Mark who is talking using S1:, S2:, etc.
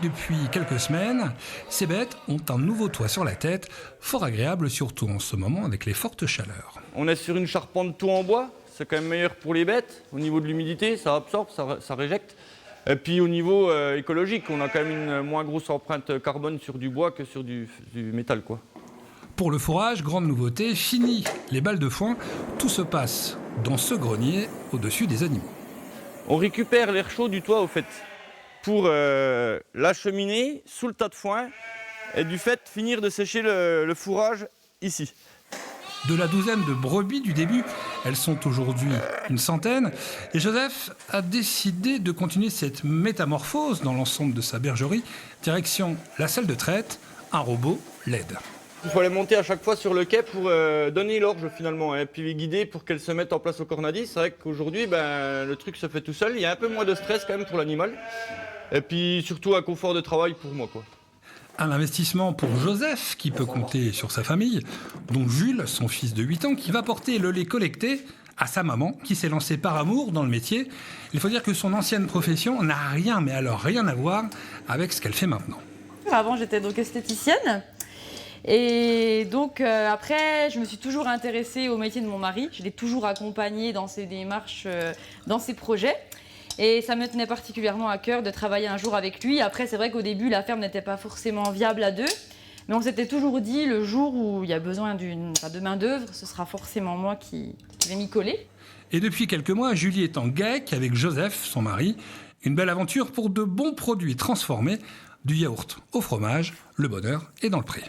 S1: Depuis quelques semaines, ces bêtes ont un nouveau toit sur la tête, fort agréable surtout en ce moment avec les fortes chaleurs.
S2: On est sur une charpente tout en bois, c'est quand même meilleur pour les bêtes. Au niveau de l'humidité, ça absorbe, ça réjecte. Et puis au niveau écologique, on a quand même une moins grosse empreinte carbone sur du bois que sur du métal, quoi.
S1: Pour le fourrage, grande nouveauté, fini les balles de foin, tout se passe dans ce grenier au-dessus des animaux.
S2: On récupère l'air chaud du toit, au fait, pour l'acheminer sous le tas de foin et du fait finir de sécher le fourrage ici.
S1: De la douzaine de brebis du début, elles sont aujourd'hui une centaine. Et Joseph a décidé de continuer cette métamorphose dans l'ensemble de sa bergerie. Direction la salle de traite, un robot l'aide.
S2: Il faut les monter à chaque fois sur le quai pour donner l'orge finalement, et puis les guider pour qu'elles se mettent en place au cornadis. C'est vrai qu'aujourd'hui, le truc se fait tout seul. Il y a un peu moins de stress quand même pour l'animal. Et puis surtout un confort de travail pour moi, quoi.
S1: Un investissement pour Joseph qui peut compter sur sa famille, dont Jules, son fils de 8 ans, qui va porter le lait collecté à sa maman, qui s'est lancée par amour dans le métier. Il faut dire que son ancienne profession n'a rien, mais alors rien à voir avec ce qu'elle fait maintenant.
S3: Avant, j'étais donc esthéticienne. Et donc après, je me suis toujours intéressée au métier de mon mari. Je l'ai toujours accompagné dans ses démarches, dans ses projets. Et ça me tenait particulièrement à cœur de travailler un jour avec lui. Après, c'est vrai qu'au début, la ferme n'était pas forcément viable à deux. Mais on s'était toujours dit, le jour où il y a besoin de main-d'œuvre, ce sera forcément moi qui vais m'y coller.
S1: Et depuis quelques mois, Julie est en GAEC avec Joseph, son mari. Une belle aventure pour de bons produits transformés, du yaourt au fromage. Le bonheur est dans le pré.